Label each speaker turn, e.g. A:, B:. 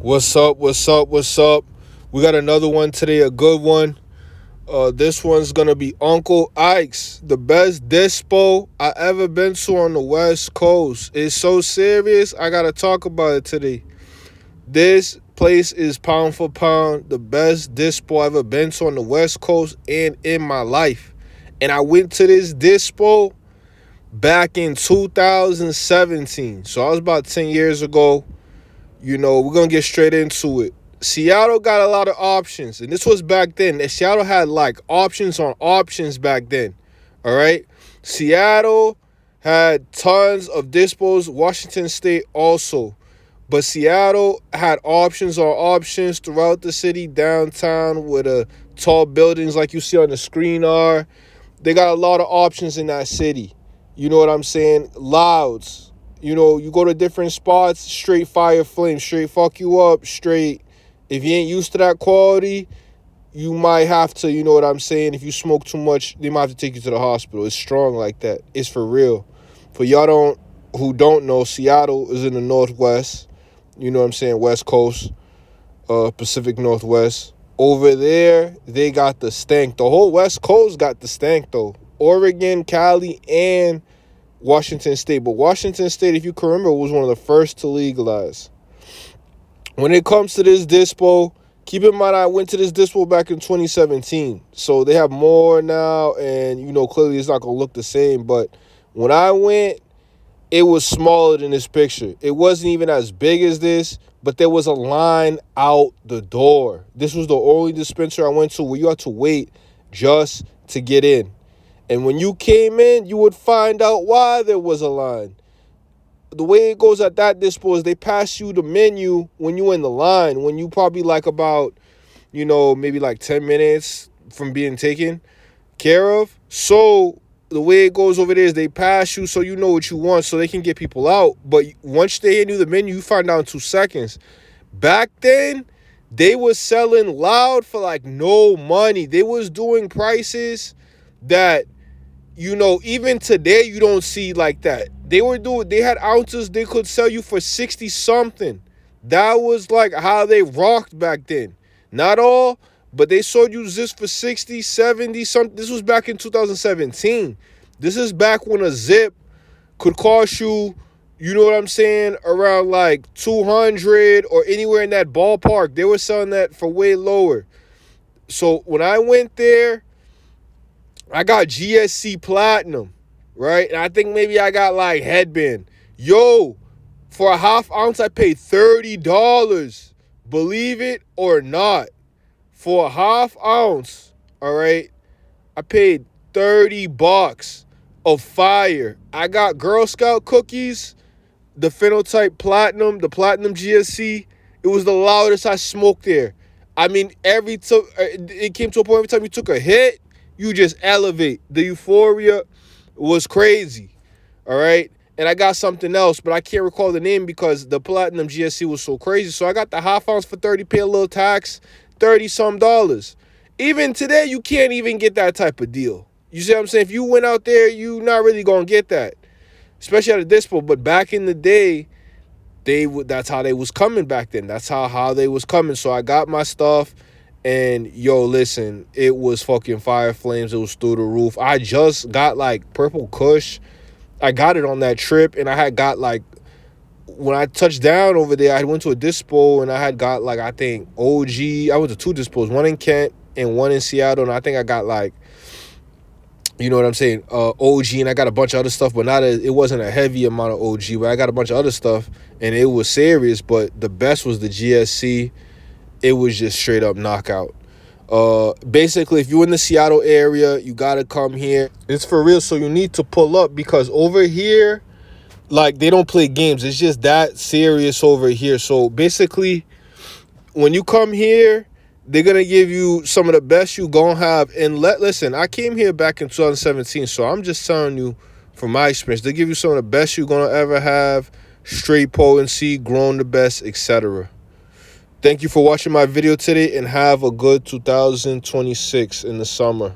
A: What's up? What's up? What's up? We got another one today, a good one. This one's gonna be Uncle Ike's, the best dispo I ever been to on the West Coast. It's so serious, I gotta talk about it today. This place is pound for pound the best dispo I've ever been to on the West Coast and in my life. And I went to this dispo back in 2017. So I was about 10 years ago. We're going to get straight into it. Seattle got a lot of options, and this was back then. Seattle had like options on options back then. All right. Seattle had tons of dispos. Washington State also. But Seattle had options on options throughout the city, downtown, where the tall buildings like you see on the screen are. They got a lot of options in that city. You know what I'm saying? Louds. You go to different spots, straight fire flame, straight fuck you up, straight. If you ain't used to that quality, you might have to, you know what I'm saying? If you smoke too much, they might have to take you to the hospital. It's strong like that. It's for real. For y'all who don't know, Seattle is in the Northwest. You know what I'm saying? West Coast, Pacific Northwest. Over there, they got the stank. The whole West Coast got the stank, though. Oregon, Cali, and Washington State. But Washington State, if you can remember, was one of the first to legalize. When it comes to this dispo, keep in mind I went to this dispo back in 2017. So they have more now, and, clearly it's not going to look the same. But when I went, it was smaller than this picture. It wasn't even as big as this, but there was a line out the door. This was the only dispensary I went to where you had to wait just to get in. And when you came in, you would find out why there was a line. The way it goes at that dispo is they pass you the menu when you're in the line, when you probably like about, maybe like 10 minutes from being taken care of. So the way it goes over there is they pass you so you know what you want so they can get people out. But once they hand you the menu, you find out in 2 seconds. Back then, they was selling loud for like no money. They was doing prices that, even today you don't see like that. They had ounces they could sell you for 60 something. That was like how they rocked back then. Not all, but they sold you this for 60, 70 something. This was back in 2017. This is back when a zip could cost you, you know what I'm saying, around like 200 or anywhere in that ballpark. They were selling that for way lower. So when I went there, I got GSC Platinum, right? And I think maybe I got like headband. Yo, for a half ounce, I paid $30. Believe it or not. For a half ounce, all right, I paid $30 of fire. I got Girl Scout cookies, the Phenotype Platinum, the Platinum GSC. It was the loudest I smoked there. I mean, it came to a point every time you took a hit, you just elevate. The euphoria was crazy, all right? And I got something else, but I can't recall the name because the Platinum GSC was so crazy. So I got the half ounce for 30, pay a little tax, 30-some dollars. Even today, you can't even get that type of deal. You see what I'm saying? If you went out there, you not really going to get that, especially at a dispo. But back in the day, that's how they was coming back then. That's how they was coming. So I got my stuff. And, yo, listen, it was fucking fire flames. It was through the roof. I just got, like, Purple Kush. I got it on that trip. And I had got, like, when I touched down over there, I went to a dispo. And I had got, like, I think, OG. I went to 2 dispos. One in Kent and one in Seattle. And I think I got, like, you know what I'm saying, OG. And I got a bunch of other stuff. But it wasn't a heavy amount of OG. But I got a bunch of other stuff. And it was serious. But the best was the GSC. It was just straight up knockout. Basically, if you're in the Seattle area, you got to come here. It's for real, so you need to pull up because over here, like, they don't play games. It's just that serious over here. So basically, when you come here, they're going to give you some of the best you going to have. And listen, I came here back in 2017, so I'm just telling you from my experience. They give you some of the best you're going to ever have, straight potency, grown the best, etc. Thank you for watching my video today and have a good 2026 in the summer.